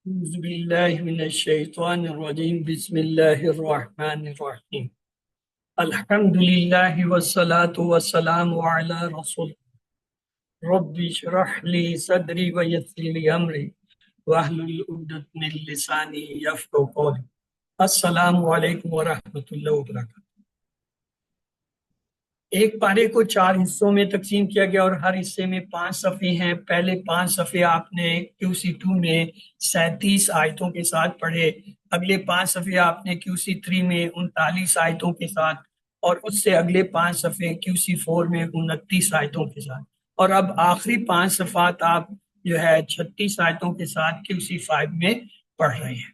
أعوذ بالله من الشيطان الرجيم بسم الله الرحمن الرحيم الحمد لله والصلاة والسلام على رسول رب اشرح لي صدري ويسر لي أمري واحلل عقدة من لساني يفقهوا قولي السلام علیکم ورحمۃ اللہ وبرکاتہ۔ ایک پارے کو 4 حصوں میں تقسیم کیا گیا اور ہر حصے میں 5 صفحے ہیں۔ پہلے 5 صفحے آپ نے QC2 میں 37 آیتوں کے ساتھ پڑھے، اگلے 5 صفحے آپ نے QC3 میں 39 آیتوں کے ساتھ، اور اس سے اگلے 5 صفحے QC4 میں 29 آیتوں کے ساتھ، اور اب آخری 5 صفحات آپ جو ہے 36 آیتوں کے ساتھ QC5 میں پڑھ رہے ہیں۔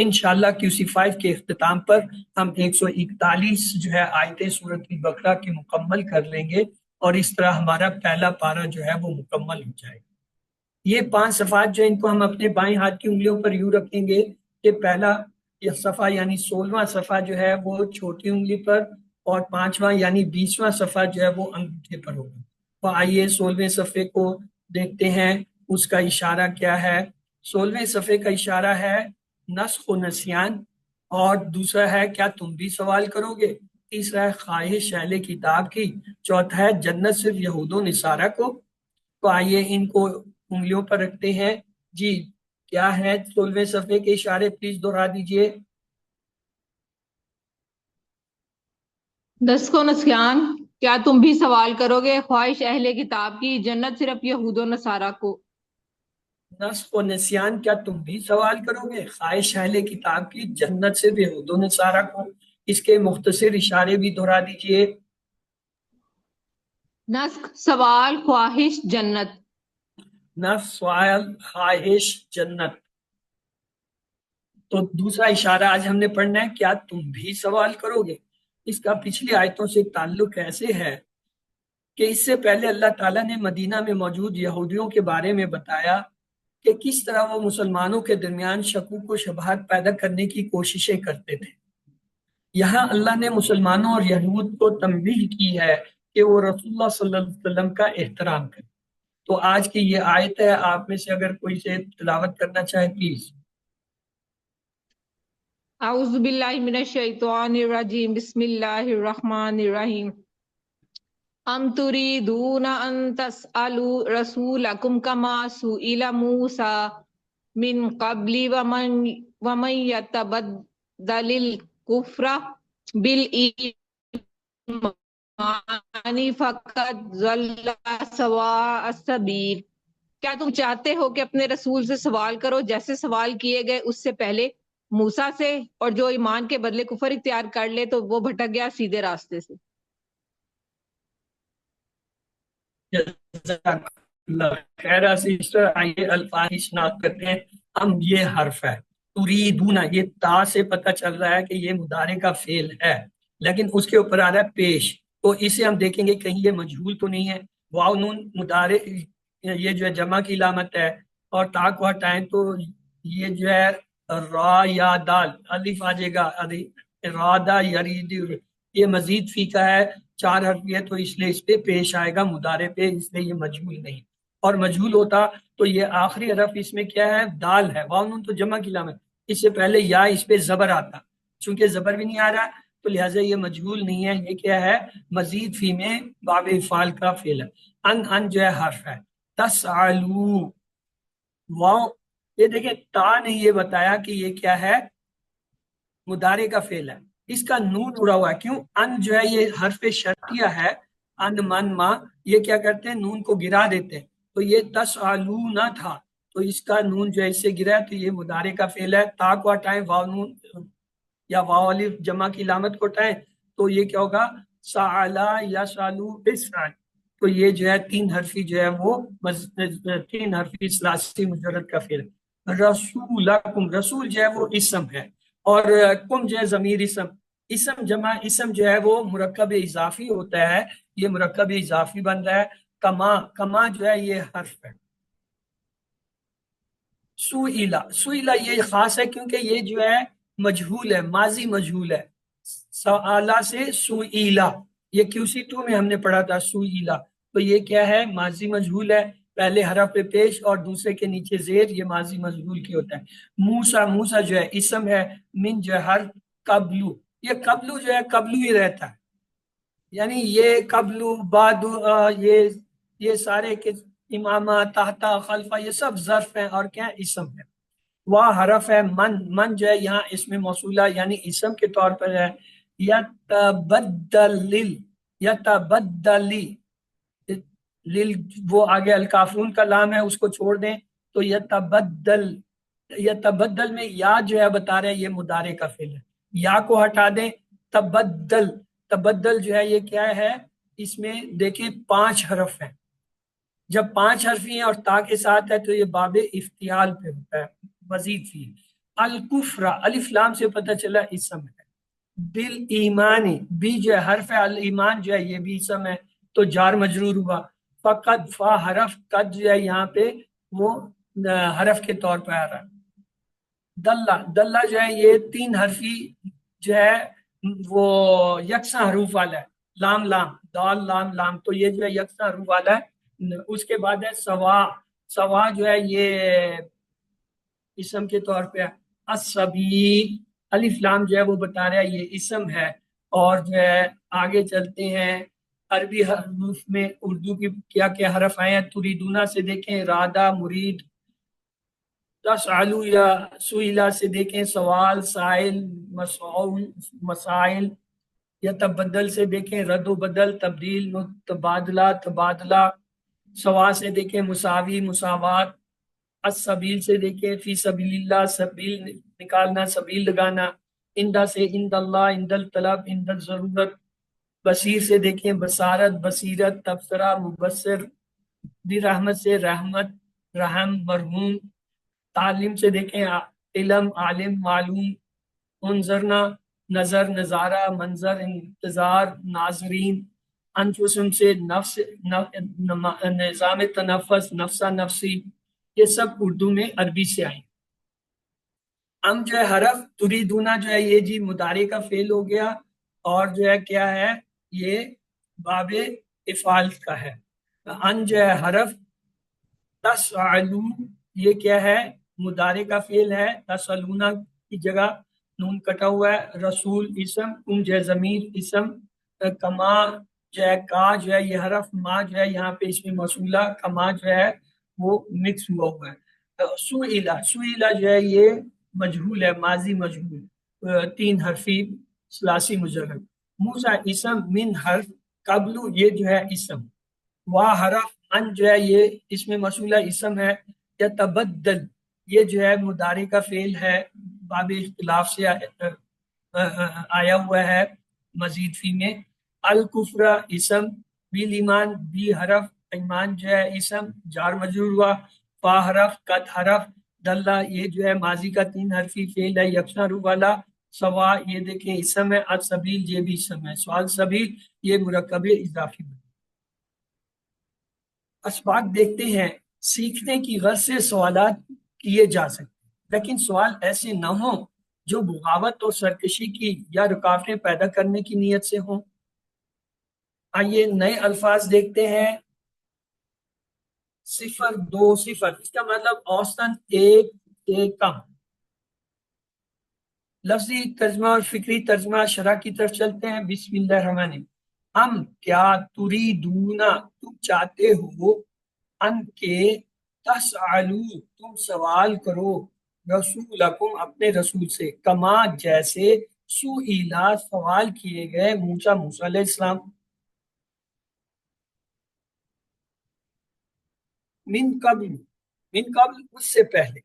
انشاءاللہ QC5 کے اختتام پر ہم 141 جو ہے آیتیں سورۃ البقرہ کی مکمل کر لیں گے، اور اس طرح ہمارا پہلا پارہ جو ہے وہ مکمل ہو جائے گا۔ یہ 5 صفحات جو ان کو ہم اپنے بائیں ہاتھ کی انگلیوں پر یوں رکھیں گے کہ پہلا یہ صفحہ یعنی 16واں صفحہ جو ہے وہ چھوٹی انگلی پر، اور 5واں یعنی 20واں صفحہ جو ہے وہ انگوٹھے پر ہوگا۔ تو آئیے 16ویں صفحے کو دیکھتے ہیں، اس کا اشارہ کیا ہے۔ 16ویں صفحے کا اشارہ ہے نسخ و نسیان، اور دوسرا ہے کیا تم بھی سوال کرو گے، تیسرا ہے خواہش اہل کتاب کی، چوتھا ہے جنت صرف یہود و نصارہ کو۔ تو آئیے ان کو انگلیوں پر رکھتے ہیں۔ جی کیا ہے 16ویں صفحے کے اشارے، پلیز دہرا دیجئے۔ نسخ و نسیان، کیا تم بھی سوال کرو گے، خواہش اہل کتاب کی، جنت صرف یہود و نصارہ کو۔ نسخ و نسیان، کیا تم بھی سوال کرو گے، خواہش اہل کتاب کی، جنت صرف یہود و نصارہ کو۔ اس کے مختصر اشارے بھی دہرا دیجئے۔ نسخ سوال، خواہش جنت۔ نفس سوال خواہش جنت۔ تو دوسرا اشارہ آج ہم نے پڑھنا ہے کیا تم بھی سوال کرو گے۔ اس کا پچھلی آیتوں سے تعلق ایسے ہے کہ اس سے پہلے اللہ تعالیٰ نے مدینہ میں موجود یہودیوں کے بارے میں بتایا کہ کس طرح وہ مسلمانوں کے درمیان شکوک و شبہات پیدا کرنے کی کوششیں کرتے تھے۔ یہاں اللہ نے مسلمانوں اور یہود کو تنبیہ کی ہے کہ وہ رسول اللہ صلی اللہ علیہ وسلم کا احترام کریں۔ تو آج کی یہ آیت ہے، آپ میں سے اگر کوئی سے تلاوت کرنا چاہے پلیز۔ اعوذ باللہ من الشیطان الرجیم، بسم اللہ الرحمن الرحیم۔ ام تریدون ان تسألوا رسولکم کما سئل موسیٰ من قبل ومن یتبدل الکفر بالایمان فقد ضل سواء السبیل۔ کیا تم چاہتے ہو کہ اپنے رسول سے سوال کرو جیسے سوال کیے گئے اس سے پہلے موسیٰ سے، اور جو ایمان کے بدلے کفر اختیار کر لے تو وہ بھٹک گیا سیدھے راستے سے۔ جزاک اللہ خیر سسٹر، آئیے الفاظ کی شناخت کرتے ہیں۔ ام یہ حرف ہے، تریدون یہ تا سے پتہ چل رہا ہے کہ یہ مضارع کا فعل ہے، لیکن اس کے اوپر آ رہا ہے پیش، تو اسے ہم دیکھیں گے کہیں یہ مجہول تو نہیں ہے۔ واو نون مضارع یہ جو ہے جمع کی علامت ہے، اور تا کو ہٹائیں تو یہ جو ہے را یا دال الف آ جائے گا، ارادہ یرید، یہ مزید فی کا ہے، 4 حرفی ہے تو اس لیے اس پہ پیش آئے گا مضارع پہ، اس لیے یہ مجہول نہیں۔ اور مجہول ہوتا تو یہ آخری حرف اس میں کیا ہے، دال ہے، واو نون تو جمع کی علامت، اس سے پہلے یا اس پہ زبر آتا، چونکہ زبر بھی نہیں آ رہا تو لہٰذا یہ مجہول نہیں ہے، یہ کیا ہے مزید فی میں باب افعال کا فعل ہے۔ ان جو ہے حرف ہے۔ تسعلو واو، یہ دیکھیں تا نے یہ بتایا کہ یہ کیا ہے مضارع کا فعل ہے، اس کا نون اڑا ہوا ہے، کیوں؟ ان جو ہے یہ حرف شرطیہ ہے، ان من ما، یہ کیا کرتے ہیں نون کو گرا دیتے ہیں، تو یہ تسعلون تھا تو اس کا نون جو ہے اس سے گرا ہے، تو یہ مضارع کا فعل ہے۔ تا کو ہٹائیں، واو نون یا واو الف جمع کی علامت کو ہٹائیں تو یہ کیا ہوگا سعلا یسالو بسعل، تو یہ جو ہے 3 حرفی جو ہے وہ 3 حرفی ثلاثی مجرد کا فعل ہے۔ رسولکم، رسول جو ہے وہ اسم ہے، اور کم جو ہے ضمیر اسم جمع اسم جو ہے وہ مرکب اضافی ہوتا ہے، یہ مرکب اضافی بن رہا ہے۔ کما، کما جو ہے یہ حرف ہے۔ سئیلا، سئیلا یہ خاص ہے کیونکہ یہ جو ہے مجہول ہے، ماضی مجہول ہے، سآلا سے سئیلا، یہ QC2 میں ہم نے پڑھا تھا سئیلا، تو یہ کیا ہے ماضی مجہول ہے، پہلے حرف پیش اور دوسرے کے نیچے زیر، یہ ماضی مجہول کی ہوتا ہے۔ موسا، موسا جو ہے اسم ہے، من جو ہے حرف، قبلو، یہ قبلو جو ہے قبلو ہی رہتا ہے، یعنی یہ قبلو بعد یہ سارے کے امامہ تحتا خلفہ یہ سب ظرف ہیں اور کیا اسم ہے۔ وہ حرف ہے من، من جو ہے یہاں اسم موصولہ یعنی اسم کے طور پر ہے۔ یتبدل، یتبدلی، وہ آگے الکافرون کا لام ہے اس کو چھوڑ دیں تو یتبدل، یتبدل میں یا جو ہے بتا رہے ہیں یہ مضارع کا فعل ہے، یا کو ہٹا دیں، تبدل، تبدل جو ہے یہ کیا ہے، اس میں دیکھیں 5 حرف ہیں، جب 5 حرفی ہیں اور تا کے ساتھ ہے تو یہ باب افتعال پہ ہوتا ہے، مزید فی۔ الکفر، الف لام سے پتہ چلا اسم ہے۔ بالایمانی، بی جو ہے حرف ہے، الایمان جو ہے یہ بھی اسم ہے تو جار مجرور ہوا۔ فقط، فا حرف، قد جو ہے یہاں پہ وہ حرف کے طور پہ آ رہا ہے۔ دلہ، دلہ جو ہے یہ 3 حرفی جو ہے وہ یکساں حروف والا ہے، لام لام، دال لام لام، تو یہ جو ہے یکساں حروف والا ہے۔ اس کے بعد ہے سوا، سوا جو ہے یہ اسم کے طور پہ السبیل، الف لام جو ہے وہ بتا رہا ہے یہ اسم ہے۔ اور جو ہے آگے چلتے ہیں عربی حروف میں اردو کی کیا کیا حرف آئے ہیں، تریدونا سے دیکھیں ارادہ، مرید، تسالو یا سئلہ سے دیکھیں سوال، سائل، مسعول، مسائل، یا تبدل سے دیکھیں رد و بدل، تبدیل، تبادلہ، تبادلہ، سوا سے دیکھیں مساوی، مساوات، السبیل سے دیکھیں فی سبیل اللہ، سبیل نکالنا، سبیل لگانا، اندہ سے اند اللہ، اند الطلب، اند الضرورت، بصیر سے دیکھیں بصارت، بصیرت، تبصرہ، مبصر، بھی رحمت سے رحمت، رحم، مرحوم، تعلیم سے دیکھیں علم، عالم، معلوم، انظرنا، نظر، نظارہ، منظر، انتظار، ناظرین، انفسم سے نفس، نظام تنفس، نفسہ، نفسی، یہ سب اردو میں عربی سے آئیں۔ ہم جو ہے حرف تریدونا جو ہے یہ جی مضارع کا فعل ہو گیا اور جو ہے کیا ہے یہ باب افعال کا ہے۔ ان جو ہے حرف تسعلو، یہ کیا ہے مضارع کا فعل ہے، تسلونا کی جگہ نون کٹا ہوا ہے، رسول اسم، تم جو ہے ضمیر اسم، کما جو ہے کا جو ہے یہ حرف، ما جو ہے یہاں پہ اس میں موصولہ، کما جو ہے وہ مکس ہوا ہوا ہے۔ سئلہ، سئلہ جو ہے یہ مجہول ہے، ماضی مجہول، 3 حرفی ثلاثی مجرد۔ موسیٰ اسم، من حرف، قبلو یہ جو ہے اسم، وا حرف، ان جو ہے یہ اس میں موصولہ اسم ہے، یا تبدل یہ جو ہے مضارع کا فعل ہے، باب اختلاف سے آیا ہوا ہے مزید فی میں۔ الکفر اسم، بالایمان بی حرف، ایمان جو ہے اسم جار مجرور ہوا، فا حرف، قد حرف، دلہ یہ جو ہے ماضی کا 3 حرفی فعل ہے یکساں روح والا، سوا یہ دیکھیں اسم ہے، السبیل یہ بھی اسم ہے، سوال سبیل یہ مرکب اضافی۔ اسباق دیکھتے ہیں، سیکھنے کی غرض سے سوالات کیے جا سکتے ہیں لیکن سوال ایسے نہ ہوں جو بغاوت اور سرکشی کی یا رکاوٹیں پیدا کرنے کی نیت سے ہوں۔ آئیے نئے الفاظ دیکھتے ہیں۔ 0، 2، 0، اس کا مطلب اوسطاً 1 سے کم۔ لفظی ترجمہ اور فکری ترجمہ شرح کی طرف چلتے ہیں۔ بسم اللہ الرحمن الرحیم۔ ہم کیا تریدونا تم چاہتے ہو، ان کے تسالو تم سوال کرو، رسولکم اپنے رسول سے، کما جیسے سئیلا سوال کیے گئے موسیٰ، موسیٰ علیہ السلام، من قبل، من قبل اس سے پہلے،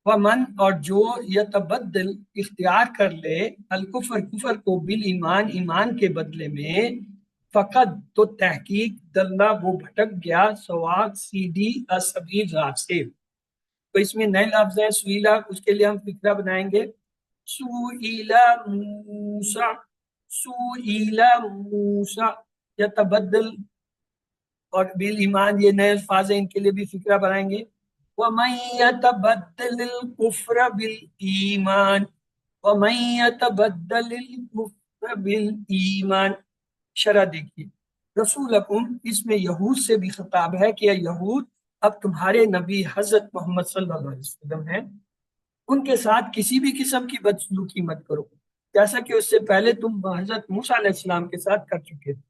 ومن اور جو یتبدل اختیار کر لے الکفر کفر کو بالایمان ایمان کے بدلے میں، فقط تو تحقیق دلہ وہ بھٹک گیا، سوا سیدھی السبیل راہ سے۔ تو اس میں نئے لفظ ہے سئیلا، اس کے لیے ہم فکرہ بنائیں گے، سئیلا موسیٰ، سئیلا موسیٰ، یتبدل اور بالایمان یہ نئے الفاظ ہیں، ان کے لیے بھی فکرہ بنائیں گے۔ وَمَن يَتَبَدَّلِ الْكُفْرَ بِالْإِيمَانِ، وَمَن يَتَبَدَّلِ الْكُفْرَ بِالْإِيمَانِ، شرح دیکھیے۔ رسولکم اس میں یہود سے بھی خطاب ہے کہ یہود اب تمہارے نبی حضرت محمد صلی اللہ علیہ وسلم ہیں، ان کے ساتھ کسی بھی قسم کی بدسلوکی مت کرو، جیسا کہ اس سے پہلے تم حضرت موسیٰ علیہ السلام کے ساتھ کر چکے تھے۔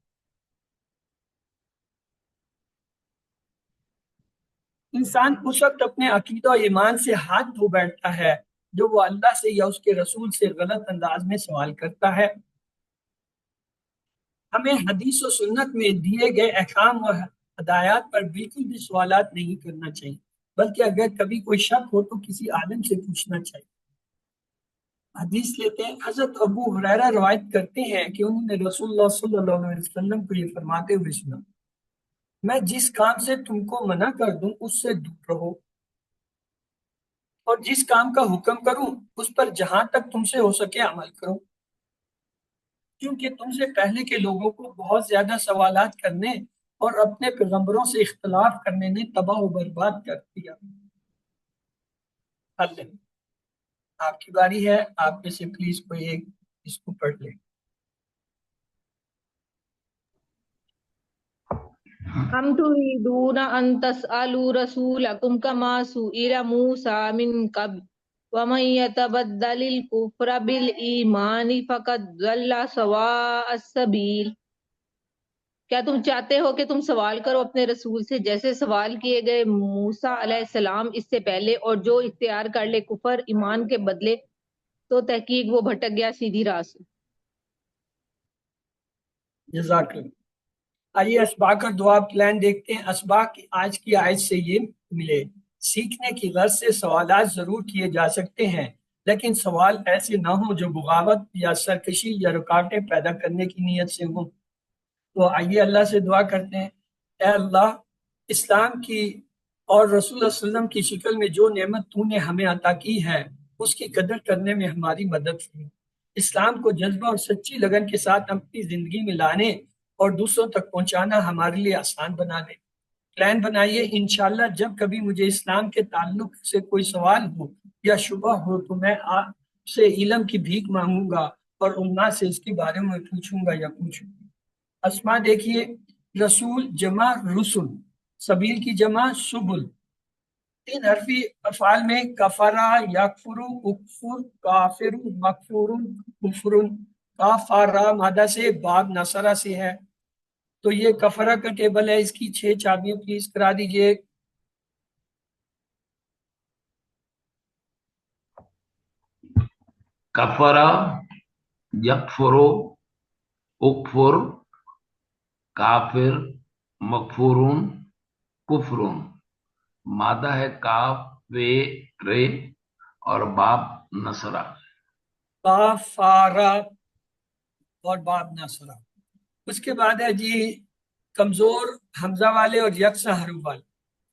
انسان اس وقت اپنے عقیدہ و ایمان سے ہاتھ دھو بیٹھتا ہے جو وہ اللہ سے یا اس کے رسول سے غلط انداز میں سوال کرتا ہے۔ ہمیں حدیث و سنت میں دیے گئے احکام اور ہدایات پر بالکل بھی سوالات نہیں کرنا چاہیے، بلکہ اگر کبھی کوئی شک ہو تو کسی عالم سے پوچھنا چاہیے۔ حدیث لیتے ہیں، حضرت ابو ہریرہ روایت کرتے ہیں کہ انہوں نے رسول اللہ صلی اللہ علیہ وسلم کو یہ فرماتے ہوئے سنا، میں جس کام سے تم کو منع کر دوں اس سے دور رہو، اور جس کام کا حکم کروں اس پر جہاں تک تم سے ہو سکے عمل کرو، کیونکہ تم سے پہلے کے لوگوں کو بہت زیادہ سوالات کرنے اور اپنے پیغمبروں سے اختلاف کرنے نے تباہ و برباد کر دیا۔ اللہ، آپ کی باری ہے، آپ میں سے پلیز کوئی ایک اس کو پڑھ لیں۔ ام تريدون ان تسألوا رسولكم كما سئل موسى من قبل ومن يتبدل الكفر بالإيمان فقد ضل سواء السبيل۔ کیا تم چاہتے ہو کہ تم سوال کرو اپنے رسول سے جیسے سوال کیے گئے موسیٰ علیہ السلام اس سے پہلے، اور جو اختیار کر لے کفر ایمان کے بدلے تو تحقیق وہ بھٹک گیا سیدھی راہ سے۔ جزاک اللہ۔ آئیے اسباق اور دعا پلان دیکھتے ہیں۔ اسباق آج کی آیت سے یہ ملے، سیکھنے کی غرض سے سوالات ضرور کیے جا سکتے ہیں، لیکن سوال ایسے نہ ہوں جو بغاوت یا سرکشی یا رکاوٹیں پیدا کرنے کی نیت سے ہوں۔ تو آئیے اللہ سے دعا کرتے ہیں، اے اللہ، اسلام کی اور رسول اللہ علیہ وسلم کی شکل میں جو نعمت تو نے ہمیں عطا کی ہے اس کی قدر کرنے میں ہماری مدد کی۔ اسلام کو جذبہ اور سچی لگن کے ساتھ اپنی زندگی میں لانے اور دوسروں تک پہنچانا ہمارے لیے آسان بنا دے۔ پلان بنائیے، انشاءاللہ جب کبھی مجھے اسلام کے تعلق سے کوئی سوال ہو یا شبہ ہو تو میں آپ سے علم کی بھیک مانگوں گا اور امت سے اس کے بارے میں پوچھوں گا یا پوچھوں گا۔ اسماء دیکھیے، رسول جمع رسول، سبیل کی جمع سبل، 3 حرفی افعال میں کفرا، یکفرو، اکفر، کافر، مکفور، کفر۔ کافرا مادہ سے، باب نصرہ سے ہے، تو یہ کفرہ کا ٹیبل ہے، اس کی 6 چابیاں پلیز کرا دیجئے۔ کفرا، یکفرو، اکفر، کافر، مکفورون، کفرون۔ مادہ ہے کاف، وے، رے اور باب نصرہ۔ کافارا اور باب نصرہ۔ اس کے بعد ہے جی کمزور حمزہ والے اور یکساں حروف والے،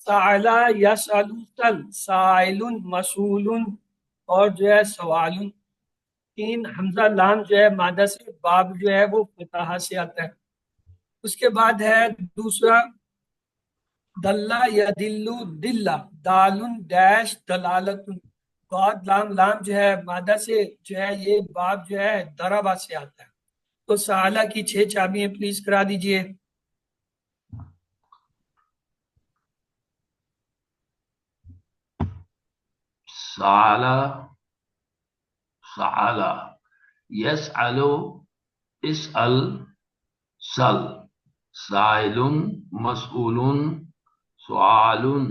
سائلہ، یسألو، سل، سائلن، مسئولن اور جو ہے سوالن۔ 3 حمزہ لام جو ہے مادہ سے، باب جو ہے وہ فتحہ سے آتا ہے۔ اس کے بعد ہے دوسرا دلہ یا دلو، دلہ، دالن، ڈیش، دلالتن۔ بعد لام، لام جو ہے مادہ سے جو ہے یہ باب جو ہے دربہ سے آتا ہے۔ تو سالہ کی 6 چابیاں پلیز کرا دیجئے۔ سعلا، سعلا، یسعلو، اسأل، سل، سائلن، مسئولن، سؤالن۔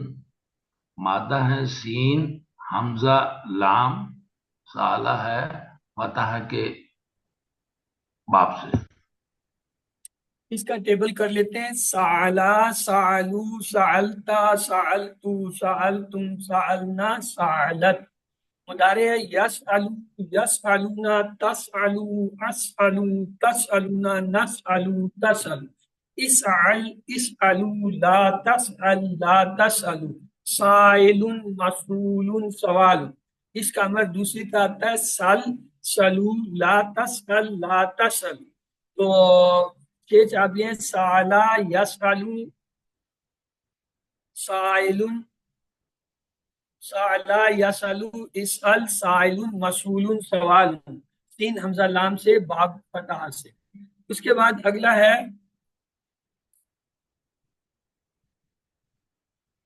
مادہ ہے سین، حمزہ لام، سعلا ہے فتح کے باب سے۔ اس کا ٹیبل کر لیتے ہیں، سعلا، سعلو، سعلتا، سعلتو، سعلتم، سعلنا، سعلت۔ مضارع ہے یسألو، یسألونا، تسألو، اسألو، تسألونا، نسألو، تسألو۔ اسأل، اسألو، لا تسأل، لا تسألو۔ سائل، مسئول، سوال۔ اس کا امر دوسری کا آتا ہے سل، سلو، لا تسأل، لا تسأل۔ تو 6 چابیاں، سالا، یسألو، سائلن، سالا، یسألو، اسأل، سائلن، مسئول، سوال۔ 3 حمزہ لام سے، باب فتح سے۔ اس کے بعد اگلا ہے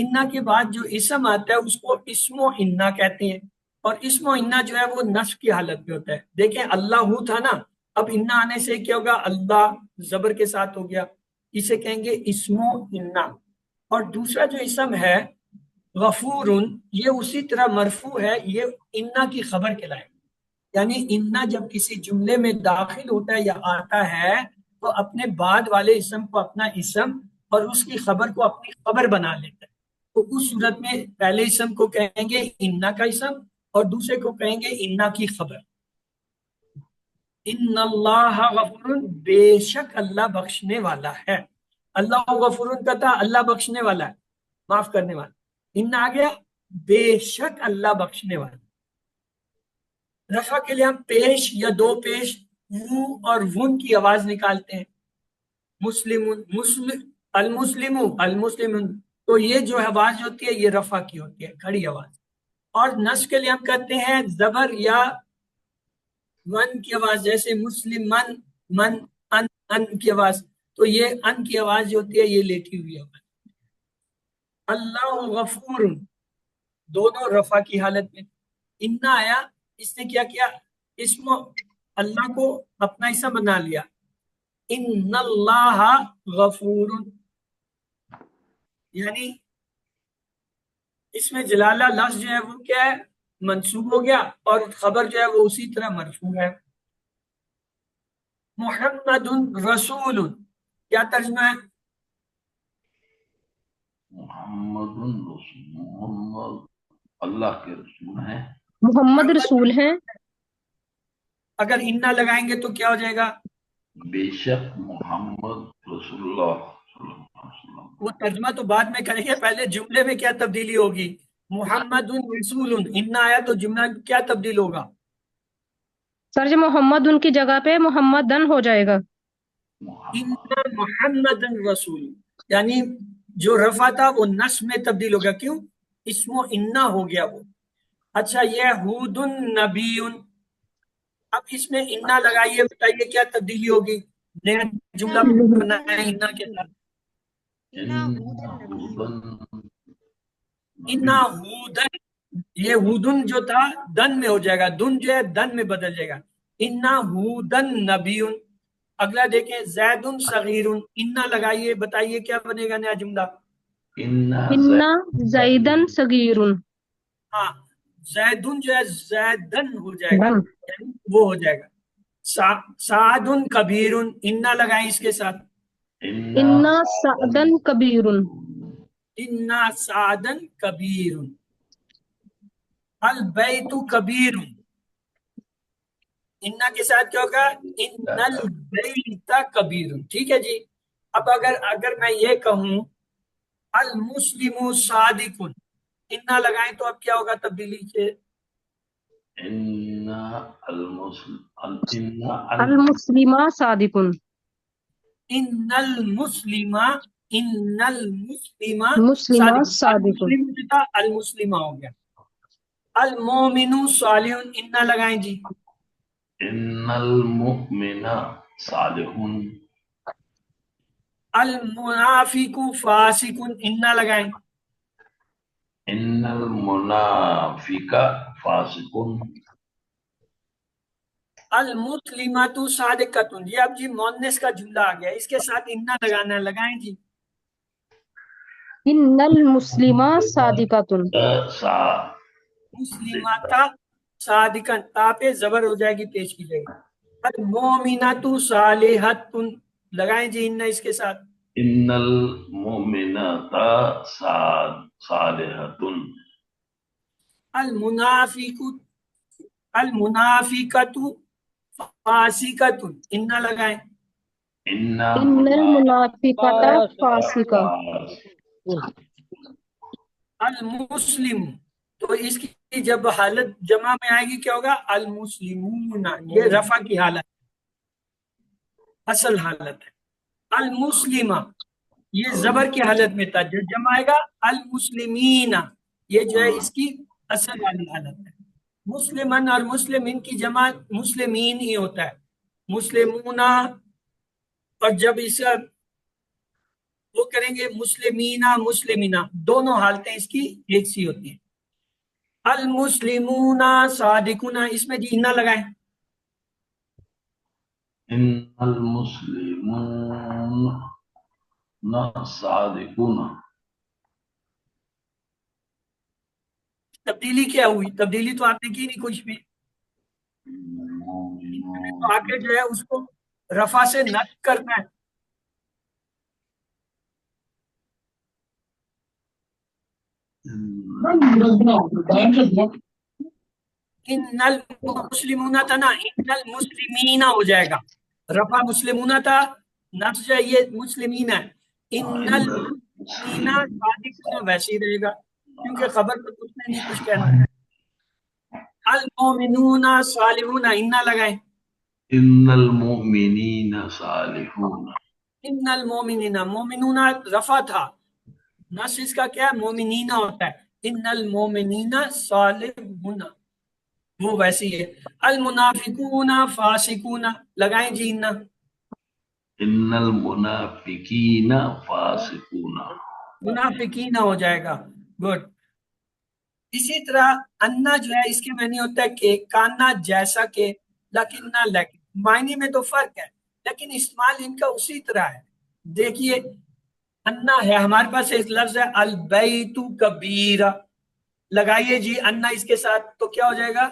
انا کے بعد جو اسم آتا ہے اس کو اسم و انا کہتے ہیں، اور اسم و انا جو ہے وہ نصب کی حالت میں ہوتا ہے. دیکھیں اللہ تھا نا، اب انا آنے سے کیا ہوگا؟ اللہ زبر کے ساتھ ہو گیا، اسے کہیں گے اسم و انا. اور دوسرا جو اسم ہے غفور، یہ اسی طرح مرفوع ہے، یہ انا کی خبر کہلائے. یعنی انا جب کسی جملے میں داخل ہوتا ہے یا آتا ہے تو اپنے بعد والے اسم کو اپنا اسم اور اس کی خبر کو اپنی خبر بنا لیتا ہے. تو اس صورت میں پہلے اسم کو کہیں گے انا کا اسم اور دوسرے کو کہیں گے انا کی خبر. ان اللہ غفور، بے شک اللہ بخشنے والا ہے. اللہ غفور کا تھا اللہ بخشنے والا ہے، معاف کرنے والا. ان آ گیا بے شک اللہ بخشنے والا. رفع کے لیے ہم پیش یا دو پیش وو اور ون کی آواز نکالتے ہیں. المسلم تو یہ جو آواز ہوتی ہے یہ رفع کی ہوتی ہے، کھڑی آواز. اور نصب کے لیے ہم کہتے ہیں زبر یا ون کی آواز، جیسے مسلم من ان کی آواز. تو یہ ان کی آواز جو ہوتی ہے یہ لیٹی ہوئی آواز. اللہ غفور دونوں رفع کی حالت میں. انا آیا، اس نے کیا کیا؟ اسم اللہ کو اپنا اسم بنا لیا. ان اللہ غفور، یعنی اس میں جلالہ لفظ جو ہے وہ کیا ہے؟ منصوب ہو گیا، اور خبر جو ہے وہ اسی طرح مرفوع ہے. محمد رسول، کیا ترجمہ ہے؟ محمد رسول، محمد اللہ کے رسول ہیں. محمد رسول ہیں. اگر انا لگائیں گے تو کیا ہو جائے گا؟ بے شک محمد رسول اللہ صلی اللہ علیہ وسلم. وہ ترجمہ تو بعد میں کریں گے، پہلے جملے میں کیا تبدیلی ہوگی؟ محمد رسول، انا آیا تو جملہ کیا تبدیل ہوگا؟ سر جی محمد ان کی جگہ پہ محمد دن ہو جائے گا. انا محمد رسول، یعنی جو رفع تھا وہ نصب میں تبدیل ہوگا. کیوں؟ اسم و انا ہو گیا وہ. اچھا یہ ہود نبی، اب اس میں انا لگائیے، بتائیے کیا تبدیلی ہوگی؟ نیا جملہ بنایا انا کے ساتھ. انا ہودن نبی، انا ہودن، یہ ہودن جو تھا دن میں ہو جائے گا، دن جو ہے دن میں بدل جائے گا. انا ہودن نبی. اگلا دیکھیں زید صغیر، انا لگائیے، بتائیے کیا بنے گا نیا جملہ؟ انا زیدن صغیر. ہاں زیدن جو ہے زیدن ہو جائے گا، یعنی وہ ہو جائے گا. سعد کبیر، انا لگائیں اس کے ساتھ. انا سعدن کبیر. انا سعدن کبیر. البیت کبیر، انا کے ساتھ کیا ہوگا؟ ان البیت کبیر. ٹھیک ہے جی. اب اگر میں یہ کہوں المسلم صادق، انا لگائیں تو اب کیا ہوگا تبدیلی سے؟ المسلم صادق. ان المسلم مسلم صادق. صادق. المسلم جو تھا المسلمہ ہو گیا. المومن صالح، انا لگائیں جی. ان المؤمن صالح. المنافق فاسق، انا لگائیں. ان المنافق فاسق. المسلمۃ صادقۃ، یہ اب جی مؤنث کا جملہ آ گیا، اس کے ساتھ انا لگانا ہے، لگائیں جی. ان المسلم صادقۃ. مسلمات صادقن، تا پہ زبر ہو جائے گی، پیش کی جائے گی. المؤمنات صالحات، لگائیں جی انا اس کے ساتھ. ان المؤمنات صالحات. المنافقۃ فاسقۃ، انا لگائیں. ان المنافقۃ فاسقہ. المسلم، تو اس کی جب حالت جمع میں آئے گی کیا ہوگا؟ المسلمون، یہ رفع کی حالت، اصل حالت ہے. المسلمہ، یہ زبر کی حالت میں تھا، جو جمع آئے گا المسلمین، یہ جو ہے اس کی اصل والی حالت ہے. مسلمن اور مسلمین کی جمع مسلمین ہی ہوتا ہے. مسلمون، اور جب اس وہ کریں گے مسلمینا مسلمینا، دونوں حالتیں اس کی ایک سی ہوتی ہیں. المسلمون صادقون، اس میں جی نہ لگائیں. ان المسلمون صادقون. تبدیلی کیا ہوئی؟ تبدیلی تو آپ نے کی نہیں کچھ بھی. تو آگے جو ہے اس کو رفع سے نصب کرنا ہے. ان المسلمون تھا نا، ان المسلمین ہو جائے گا. رفع مسلمون تھا، نفس جو ہے یہ مسلمین ہے. ان المسلمین صادقون ویسے ہی رہے گا کیونکہ خبر پر کچھ نہیں کچھ کہنا. المؤمنون صالحون، ان لگائیں. ان المؤمنین صالحون. ان المؤمنین، مومنون رفع تھا، نص اس کا کیا ہے؟ مومنین ہوتا ہے. ان المؤمنین صالحون، وہ ویسے ہی ہے. المنافقون فاسقون، لگائیں جی ان. ان المنافقین فاسقون. منافقین ہو جائے گا. گڈ. اسی طرح انا جو ہے اس کے معنی ہوتا ہے کہ کانا جیسا کہ، لیکن نہ لیکن، معنی میں تو فرق ہے لیکن استعمال ان کا اسی طرح ہے. دیکھیے انا ہے ہمارے پاس ایک لفظ ہے البیت کبیرہ، لگائیے جی انا اس کے ساتھ تو کیا ہو جائے گا؟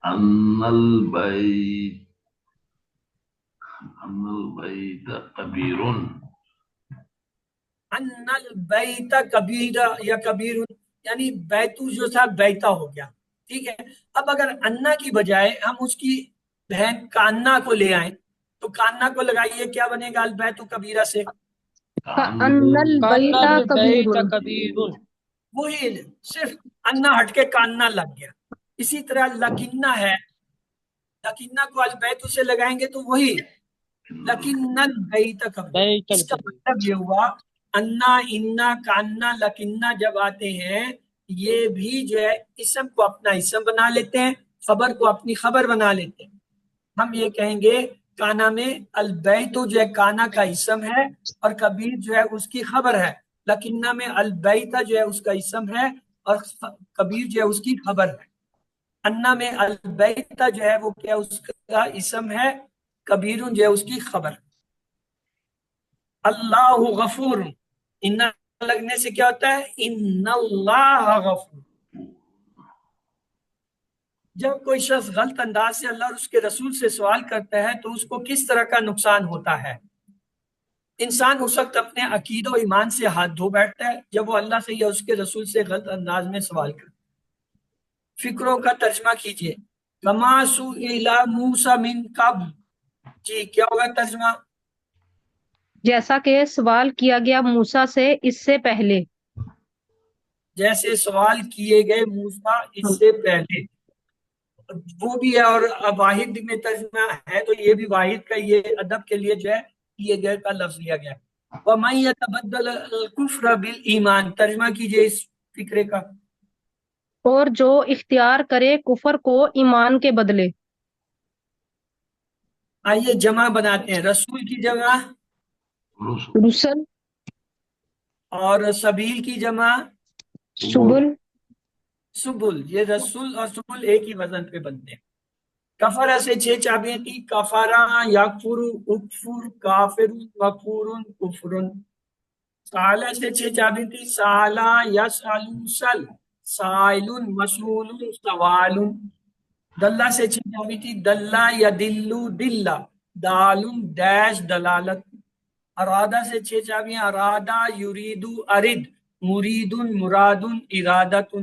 ان البیت کبیر. ان البیت کبیرہ یا کبیر، یعنی بیتو جو تھا بیتا ہو گیا. ٹھیک ہے. اب اگر انا کی بجائے ہم اس کی بہن کانا کو لے آئیں تو کانا کو لگائیے، کیا بنے گا البیت کبیرہ سے؟ کأن البیت کبیر. وہی صرف انا ہٹ کے کانا لگ گیا. اسی طرح لکنہ ہے، لکنہ کو البیت سے لگائیں گے تو وہی لکن البیت کبیر. اس کا مطلب یہ ہوا انا انا کانا لکنہ جب آتے ہیں یہ بھی جو ہے اسم کو اپنا اسم بنا لیتے ہیں، خبر کو اپنی خبر بنا لیتے ہیں. ہم یہ کہیں گے کانا میں البیت جو ہے کانا کا اسم ہے اور کبیر جو ہے اس کی خبر ہے. لکنہ میں البیت جو ہے اس کا اسم ہے اور کبیر جو ہے اس کی خبر ہے. انا میں البیت جو ہے وہ کیا اس کا اسم ہے، کبیر جو ہے اس کی خبر. اللہ غفور، ان لگنے سے کیا ہوتا ہے؟ ان اللہ غفور. جب کوئی شخص غلط انداز سے اللہ اور اس کے رسول سے سوال کرتا ہے تو اس کو کس طرح کا نقصان ہوتا ہے؟ انسان اس وقت اپنے عقیدہ و ایمان سے ہاتھ دھو بیٹھتا ہے جب وہ اللہ سے یا اس کے رسول سے غلط انداز میں سوال کرتا ہے. فکروں کا ترجمہ کیجئے. کما سئل موسیٰ من قبل، جی کیا ہوگا ترجمہ؟ جیسا کہ سوال کیا گیا موسیٰ سے اس سے پہلے. جیسے سوال کیے گئے موسیٰ اس سے پہلے، وہ بھی ہے. اور واحد میں ترجمہ ہے تو یہ بھی واحد کا یہ ادب کے لیے جو ہے کیے گئے کا لفظ لیا گیا. وَمَن يَتَبَدَّلِ الْكُفْرَ بِالْإِيمَانِ، ترجمہ کیجئے اس فکرے کا. اور جو اختیار کرے کفر کو ایمان کے بدلے. آئیے جمع بناتے ہیں. رسول کی جمع رسل. اور سبیل کی جمع سبل. سبل. یہ رسول اور سبل ایک ہی وزن پہ بنتے ہیں. کفرہ سے 6 چابیاں تھی. کفرہ یکفر اکفر کافر وفور کفر. سالہ سے 6 چابیاں تھی. سالہ یسالو سل سائل مسئول سوال. دلہ سے 6 چابیاں تھی. دلہ یدلو دلہ دال ڈیش دلالت. ارادہ سے 6 چابیاں. ارادہ یریدو ارد مرید مراد ارادت.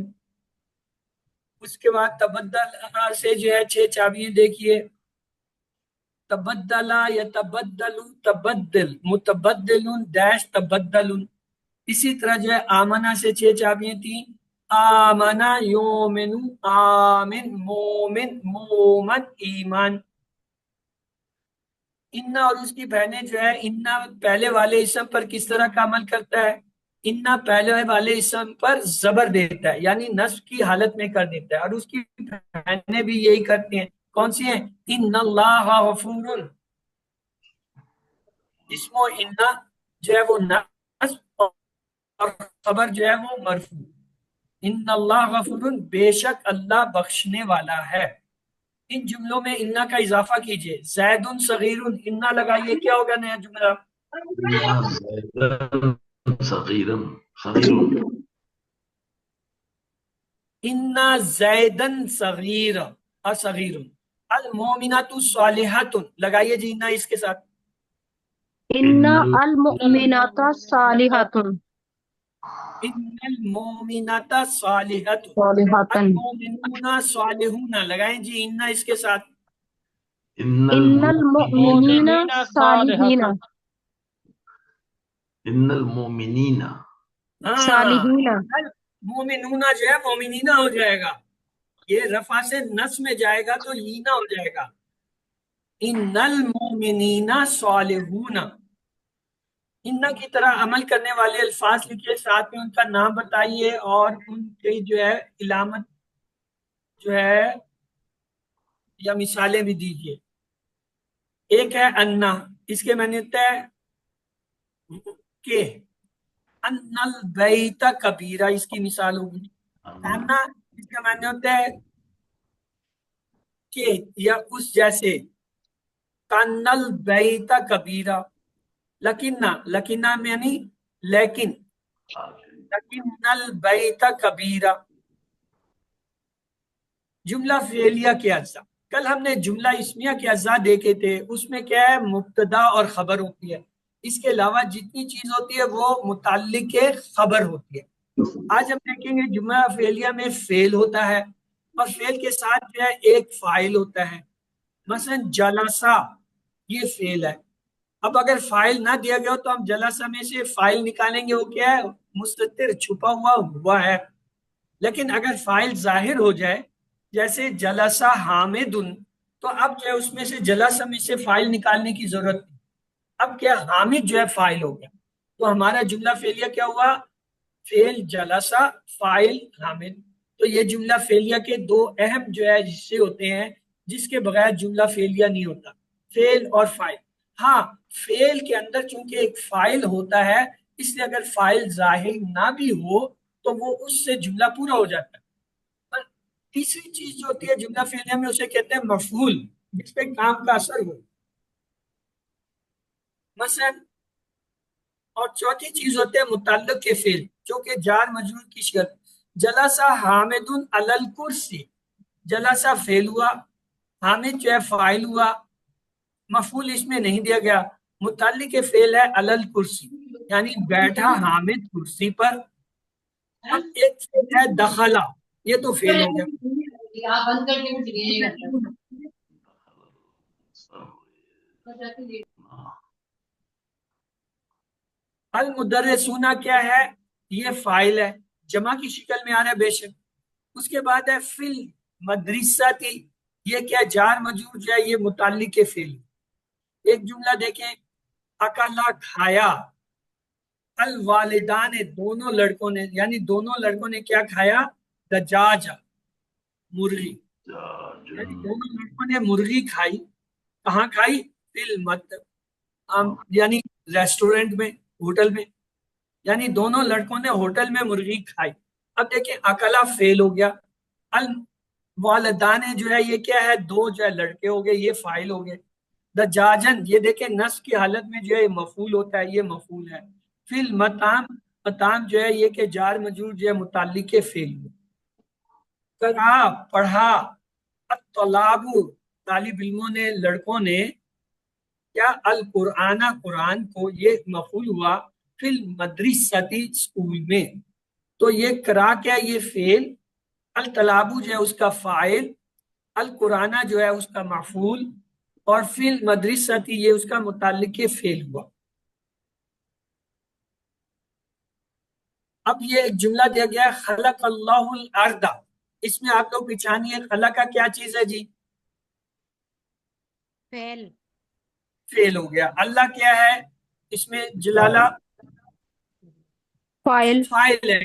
اس کے بعد تبدل سے جو ہے 6 چابیاں دیکھیے. تبدلا یتبدل تبدل متبدل ڈیش تبدل. اسی طرح جو ہے آمنہ سے 6 چابیاں تھیں. آمنہ یومن آمن مومن مومن ایمان. انا اور اس کی بہنیں جو ہے انا پہلے والے اسم پر کس طرح کا عمل کرتا ہے؟ انا پہلے والے اسم پر زبر دیتا ہے یعنی نصب کی حالت میں کر دیتا ہے، اور اس کی بہنیں بھی یہی کرتی ہیں. کون سی ہیں؟ ان اللہ غفور. اسم و انا جو ہے وہ نصب اور خبر جو ہے وہ مرفوع. ان اللہ غفور، بے شک اللہ بخشنے والا ہے. ان جملوں میں انا کا اضافہ کیجئے. زید صغیر، انا لگائیے، کیا ہوگا نیا جملہ؟ إن زيدا صغيرا صغير. انا زیدن صغیر اور صغیر. المومنات الصالحات لگائیے جی انا اس کے ساتھ. ان المؤمنات صالحات ان المومنات صالحات. صالحات المومنون صالحون لگائیں جی انا اس کے ساتھ. إن ان المؤمنين المؤمنین صالحین إن المؤمنين ہاں، صالحین مومنون جو ہے مومنینا ہو جائے گا. یہ رفع سے نس میں جائے گا تو لینا ہو جائے گا. ان المومنین صالحون. ان کی طرح عمل کرنے والے الفاظ لکھیے، ساتھ میں ان کا نام بتائیے اور ان کی جو ہے علامت جو ہے یا مثالیں بھی دیجیے. ایک ہے انا، اس کے معنی ہوتا ہے کہ ان البیت کبیرہ، اس کی مثال ہوگی. انا اس کا معنی ہوتا ہے کہ یا اس جیسے. کن البیت کبیرہ. لکنہ میں یعنی لیکن البیت کبیرہ. جملہ فعلیہ کے اجزاء. کل ہم نے جملہ اسمیہ کے اجزاء دیکھے تھے، اس میں کیا ہے، مبتدا اور خبر ہوتی ہے. اس کے علاوہ جتنی چیز ہوتی ہے وہ متعلق خبر ہوتی ہے. آج ہم دیکھیں گے جملہ فعلیہ میں فعل ہوتا ہے اور فعل کے ساتھ جو ہے ایک فاعل ہوتا ہے. مثلا جلسہ یہ فعل ہے. اب اگر فاعل نہ دیا گیا ہو تو ہم جلسہ میں سے فاعل نکالیں گے، وہ کیا ہے، مستتر، چھپا ہوا ہے. لیکن اگر فاعل ظاہر ہو جائے جیسے جلسہ حامد، تو اب جو ہے اس میں سے جلسہ میں سے فاعل نکالنے کی ضرورت نہیں. اب کیا حامد جو ہے فاعل ہو گیا، تو ہمارا جملہ فعلیہ کیا ہوا، فعل جلسہ فاعل حامد. تو یہ جملہ فعلیہ کے دو اہم جو ہے حصے ہوتے ہیں جس کے بغیر جملہ فعلیہ نہیں ہوتا، فعل اور فاعل. ہاں، فعل کے اندر چونکہ ایک فاعل ہوتا ہے، اس لیے اگر فاعل ظاہر نہ بھی ہو تو وہ اس سے جملہ پورا ہو جاتا ہے. اور تیسری چیز جو ہوتی ہے جملہ فعلیہ میں، اسے کہتے ہیں مفعول، جس پہ کام کا اثر ہو. مثلا اور چوتھی چیز ہوتے ہیں متعلق کے فعل جو کہ جار مجرور کی شکل. جلسہ حامد علی الکرسی، جلسہ فعل ہوا، حامد جو ہے فاعل ہوا، مفعول اس میں نہیں دیا گیا. متعلق فعل ہے علی الکرسی، یعنی بیٹھا حامد کرسی پر. اب ایک فعل ہے دخلا، یہ تو فعل ہو گیا. المدرسون کیا ہے، یہ فاعل ہے، جمع کی شکل میں آ رہا ہے بے شک. اس کے بعد ہے فل مدرسہ، یہ کیا، جار مجرور جو ہے یہ متعلق کے فعل. ایک جملہ دیکھیں، اکلا کھایا، الوالدان دونوں لڑکوں نے، یعنی دونوں لڑکوں نے کیا کھایا، دجاج مرغی، یعنی دونوں لڑکوں نے مرغی کھائی. کہاں کھائی، فل یعنی ریسٹورنٹ میں، ہوٹل میں، یعنی دونوں لڑکوں نے ہوٹل میں مرغی کھائی. اب دیکھیں اکلا فعل ہو گیا، الوالدان جو ہے یہ کیا ہے، دو جو ہے لڑکے ہو گئے، یہ فاعل ہو گئے. دجاجن یہ دیکھیں نصب کی حالت میں جو ہے مفعول ہوتا ہے، یہ مفعول ہے. فی المطعم، مطعم جو ہے یہ کہ جار مجرور جو ہے متعلق فعل. قرأ پڑھا، الطلاب طالب علموں نے، لڑکوں نے، کیا، القرآن قرآن کو، یہ مفعول ہوا. فی المدرسۃ اسکول میں. تو یہ قرأ کیا، یہ فعل، الطلاب جو ہے اس کا فاعل، القرآن جو ہے اس کا مفعول، اور فی المدرسۃ یہ اس کا متعلق فعل ہوا. اب یہ ایک جملہ دیا گیا ہے، خلق اللہ الارض. اس میں آپ لوگ پہچانیے خلق کا کیا چیز ہے جی، فعل. فعل ہو گیا. اللہ کیا ہے، اس میں جلالہ فاعل فاعل ہے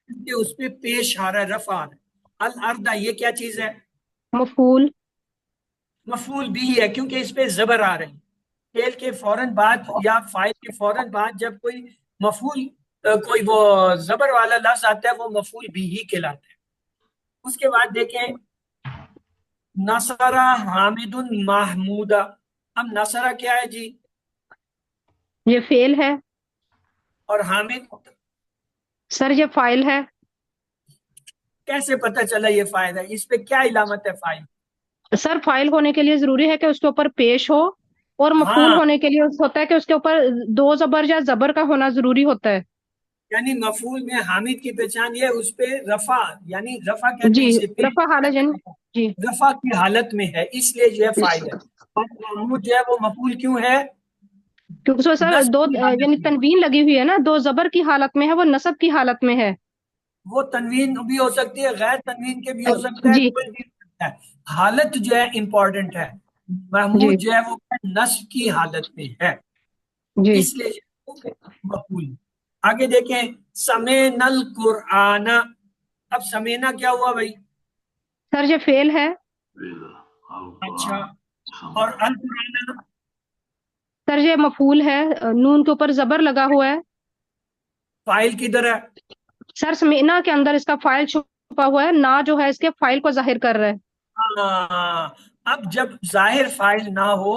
کہ اس پہ پیش آ رہا ہے، رفع آ رہا ہے. الارض یہ کیا چیز ہے، مفعول مفعول بھی ہے کیونکہ اس پہ زبر آ رہی ہے. فعل کے فوراً بعد یا فاعل کے فوراً بعد جب کوئی مفعول کوئی وہ زبر والا لفظ آتا ہے وہ مفعول بھی ہی کہلاتا ہے. اس کے بعد دیکھیں نصرہ حامد محمودہ. اب نصرہ کیا ہے جی؟ یہ فعل ہے. اور حامد سر یہ فاعل ہے. کیسے پتہ چلا یہ فائل ہے؟ اس پہ کیا علامت ہے فائل؟ سر فاعل ہونے کے لیے ضروری ہے کہ اس کے اوپر پیش ہو، اور مفعول ہاں، ہونے کے لیے ہوتا ہے کہ اس کے اوپر دو زبر یا زبر کا ہونا ضروری ہوتا ہے. یعنی مفعول میں حامد کی پہچان یہ اس پہ رفع، یعنی رفع کہتے جی ہیں اسے، رفع حالت یعنی جی رفع کی حالت میں ہے، اس لیے جو ہے فائل ہے. اور محمود جو ہے وہ مفعول کیوں ہے؟ کیونکہ اس میں سر نصب دو کی حالت یعنی میں. تنوین لگی ہوئی ہے نا، دو زبر کی حالت میں ہے، وہ نصب کی حالت میں ہے. وہ تنوین بھی ہو سکتی ہے، غیر تنوین کے بھی ہو سکتا ہے، جی کوئی بھی ہو سکتا ہے. حالت جو ہے امپورٹنٹ ہے. جی محمود جو ہے وہ نصب کی حالت میں ہے، جی اس لیے وہ مفعول. آگے دیکھیں سمینا القرآن. اب سمینا کیا ہوا بھائی؟ سر یہ فعل ہے. اچھا، القرآن اور القرآن سر یہ مفعول ہے، نون کے اوپر زبر لگا ہوا ہے. فائل کدھر ہے؟ سر سمینا کے اندر اس کا فائل چھپا ہوا ہے، نا جو ہے اس کے فائل کو ظاہر کر رہا ہے. ہاں، اب جب ظاہر فائل نہ ہو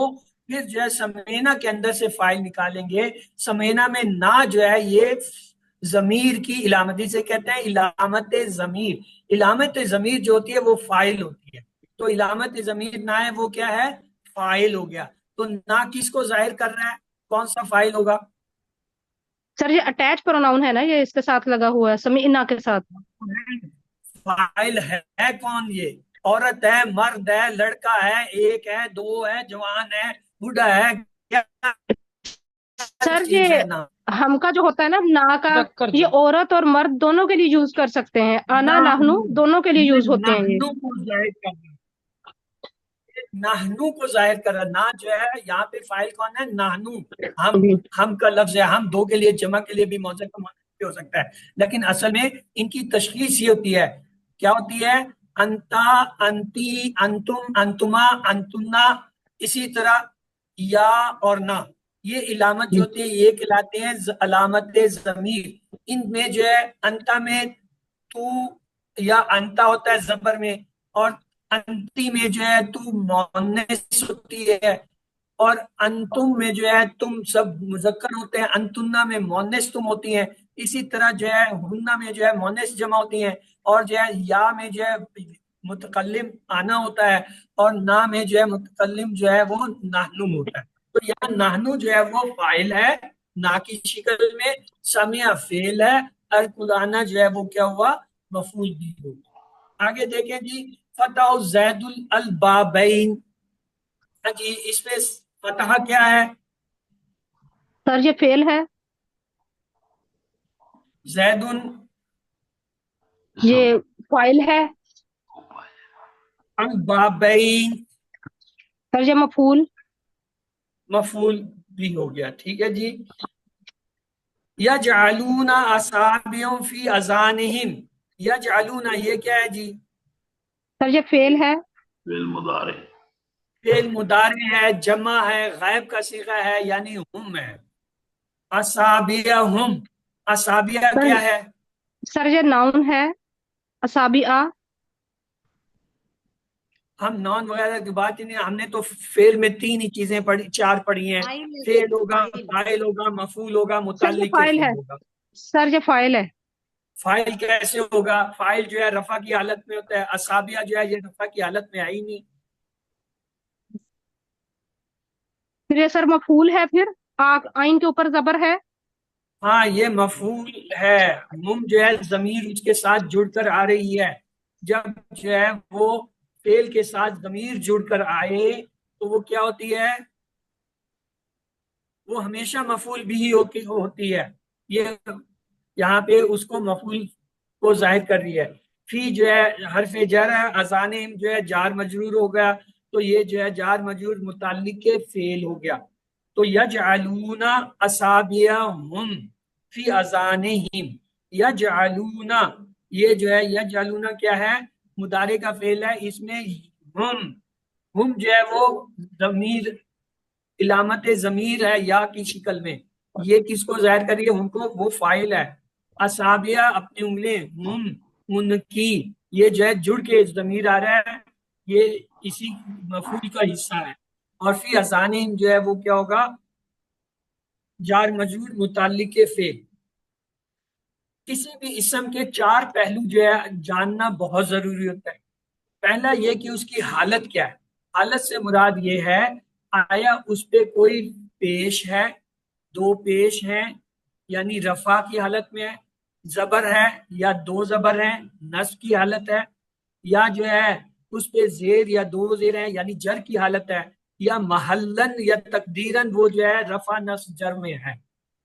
پھر جو ہے سمینا کے اندر سے فائل نکالیں گے. سمینا میں نا جو ہے یہ ضمیر کی علامت، جسے کہتے ہیں علامت ضمیر. علامت ضمیر جو ہوتی ہے وہ فائل ہوتی ہے، تو علامت ضمیر نہ ہے وہ کیا ہے؟ فائل ہو گیا. تو نہ کس کو ظاہر کر رہا ہے؟ کون سا فائل ہوگا؟ سر یہ اٹیچ پروناؤن ہے نا، یہ اس کے ساتھ لگا ہوا ہے سمینا کے ساتھ. فائل ہے کون؟ یہ عورت ہے، مرد ہے، لڑکا ہے، ایک ہے، دو ہے، جوان ہے، بوڑھا ہے، کیا سر چیز یہ ہے نا؟ ہم کا جو ہوتا ہے نا نا کا، یہ عورت اور مرد دونوں کے لیے یوز کر سکتے ہیں، انا نحنو دونوں کے لیے یہ یوز ہوتے ہیں. یہ نحنو کو ظاہر کرنا، نحنو کو ظاہر کر رہا. نہ جو ہے یہاں پہ فائل کون ہے؟ نحنو. جی ہم کا لفظ ہے، ہم دو کے لیے جمع کے لیے بھی موضوع کا معنی بھی ہو سکتا ہے، لیکن اصل میں ان کی تشخیص یہ ہوتی ہے. کیا ہوتی ہے؟ انتا، انتی، انتم، انتما، انتنا. اسی طرح یا اور نہ، یہ علامت جو ہوتی ہے یہ کہلاتے ہیں علامت ضمیر. ان میں جو ہے انتا میں تو یا انتا ہوتا ہے زبر میں، اور انتی میں جو ہے تو مؤنث ہوتی ہے، اور انتم میں جو ہے تم سب مذکر ہوتے ہیں، انتنا میں مؤنث تم ہوتی ہیں. اسی طرح جو ہے ہننا میں جو ہے مؤنث جمع ہوتی ہیں، اور جو ہے یا میں جو ہے متکلم آنا ہوتا ہے، اور نا میں جو ہے متکلم جو ہے وہ نحنو ہوتا ہے. تو یہاں نحنو جو ہے وہ فاعل ہے نا کی شکل میں، سمیع فعل ہے، القرآن جو ہے وہ کیا ہوا؟ مفعول بھی ہوا. آگے دیکھیں جی فتح زید البابین. جی اس میں فتح کیا ہے؟ سر یہ فعل ہے. زید یہ فائل ہے. البابین سر یہ مفعول. مفعول بھی ہو گیا. ٹھیک ہے جی. یجعلون اصابعهم فی اذانہم. یجعلون یہ کیا ہے جی؟ سر یہ فعل ہے. فعل مضارع فعل مضارع ہے، جمع ہے، غائب کا صیغہ ہے، یعنی ہم ہے. اصابعهم، اصابع سر کیا ہے؟ سر یہ ناؤن ہے. اصابع. ہم نان وغیرہ کی بات ہی نہیں، ہم نے تو فعل میں تین ہی چیزیں پڑھی، چار پڑھی ہیں. فعل ہوگا، فاعل ہوگا، مفعول ہوگا، سر یہ متعلق کے فائل فعل ہے. ہوگا. سر یہ فائل ہے. فائل کیسے ہوگا؟ فائل جو ہے رفع کی حالت میں ہوتا ہے، اصابع جو ہے یہ رفع کی حالت میں آئی نہیں. پھر یہ سر مفعول ہے. پھر آئین کے اوپر زبر ہے. ہاں یہ مفعول ہے. ہم جو ہے ضمیر اس کے ساتھ جڑ کر آ رہی ہے. جب جو ہے وہ فعل کے ساتھ ضمیر جڑ کر آئے تو وہ کیا ہوتی ہے؟ وہ ہمیشہ مفعول بھی ہوتی ہے. یہ یہاں پہ اس کو مفعول کو ظاہر کر رہی ہے. فی جو ہے حرف جر ہے، اذانہم جو ہے جار مجرور ہو گیا، تو یہ جو ہے جار مجرور متعلق کے فعل ہو گیا. تو یجعلون اصابعہم فی اذانہم. یجعلون یہ جو ہے یجعلون کیا ہے؟ مضارع کا فعل ہے. اس میں ہم جو ہے وہ ضمیر علامت ضمیر ہے یا کی شکل میں، یہ کس کو ظاہر کریے؟ ان کو، وہ فاعل ہے. اصابیہ اپنی انگلیں، ان کی، یہ جو ہے جڑ کے ضمیر آ رہا ہے، یہ اسی مفعول کا حصہ ہے. اور فی اذانہم جو ہے وہ کیا ہوگا؟ جار مجرور متعلق فعل. کسی بھی اسم کے 4 پہلو جو ہے جاننا بہت ضروری ہوتا ہے. پہلا یہ کہ اس کی حالت کیا ہے. حالت سے مراد یہ ہے آیا اس پہ کوئی پیش ہے، 2 پیش ہیں، یعنی رفع کی حالت میں ہے، زبر ہے یا 2 زبر ہیں، نصب کی حالت ہے، یا جو ہے اس پہ زیر یا 2 زیر ہیں یعنی جر کی حالت ہے، یا محلن یا تقدیرن وہ جو ہے رفع نصب جر میں ہے.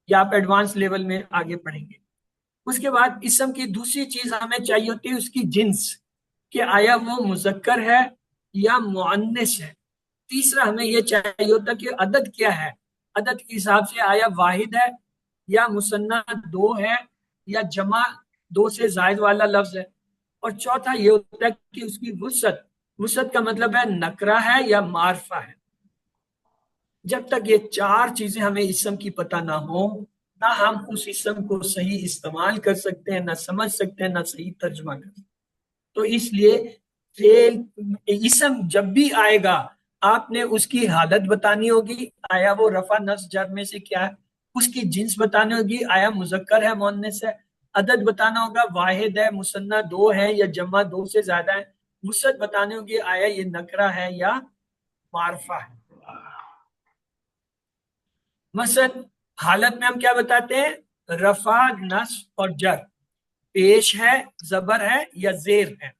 یا آپ ایڈوانس لیول میں آگے پڑھیں گے. اس کے بعد اسم کی دوسری چیز ہمیں چاہیے ہوتی ہے اس کی جنس، کہ آیا وہ مذکر ہے یا مؤنث ہے. تیسرا ہمیں یہ چاہیے ہوتا کہ عدد کیا ہے. عدد کے حساب سے آیا واحد ہے یا مثنیٰ 2 ہے یا جمع 2 سے زائد والا لفظ ہے. اور چوتھا یہ ہوتا ہے کہ اس کی وسعت. وسعت کا مطلب ہے نکرہ ہے یا معرفہ ہے. جب تک یہ 4 چیزیں ہمیں اسم کی پتہ نہ ہو، نہ ہم اس اسم کو صحیح استعمال کر سکتے ہیں، نہ سمجھ سکتے ہیں، نہ صحیح ترجمہ کر سکتے ہیں. تو اس لیے اسم جب بھی آئے گا آپ نے اس کی حالت بتانی ہوگی، آیا وہ رفع نصب جر میں سے کیا ہے. اس کی جنس بتانی ہوگی، آیا مذکر ہے مؤنث ہے. عدد بتانا ہوگا، واحد ہے، مثنیٰ 2 ہے یا جمع 2 سے زیادہ ہے. وسعت بتانی ہوگی، آیا یہ نکرہ ہے یا معرفہ ہے. مثلا حالت میں ہم کیا بتاتے ہیں؟ رفع نصب اور جر، پیش ہے، زبر ہے یا زیر ہے.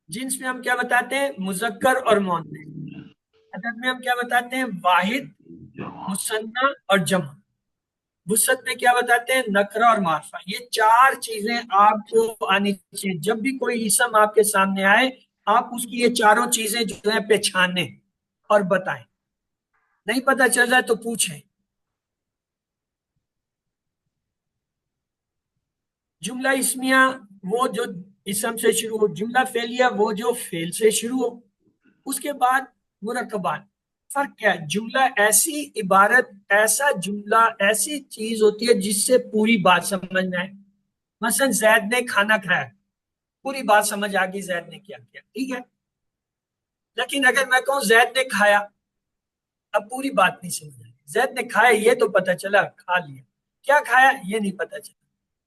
جنس میں ہم کیا بتاتے ہیں؟ مذکر اور مؤنث. عدد میں ہم کیا بتاتے ہیں؟ واحد، مثنیٰ اور جمع. وسعت میں کیا بتاتے ہیں؟ نکرہ اور معرفہ. یہ 4 چیزیں آپ کو آنی چاہیے. جب بھی کوئی اسم آپ کے سامنے آئے آپ اس کی یہ 4 چیزیں جو ہیں پہچانیں اور بتائیں. نہیں پتہ چل رہا ہے تو پوچھیں. جملہ اسمیہ وہ جو اسم سے شروع ہو، جملہ فعلیہ وہ جو فعل سے شروع ہو. اس کے بعد مرکبات. فرق کیا ہے؟ جملہ ایسی عبارت، ایسا جملہ، ایسی چیز ہوتی ہے جس سے پوری بات سمجھ میں آئے. مثلا زید نے کھانا کھایا، پوری بات سمجھ آ گئی زید نے کیا کیا، ٹھیک ہے. لیکن اگر میں کہوں زید نے کھایا، اب پوری بات نہیں سمجھ آئی. زید نے کھایا یہ تو پتہ چلا، کھا لیا، کیا کھایا یہ نہیں پتہ چلا.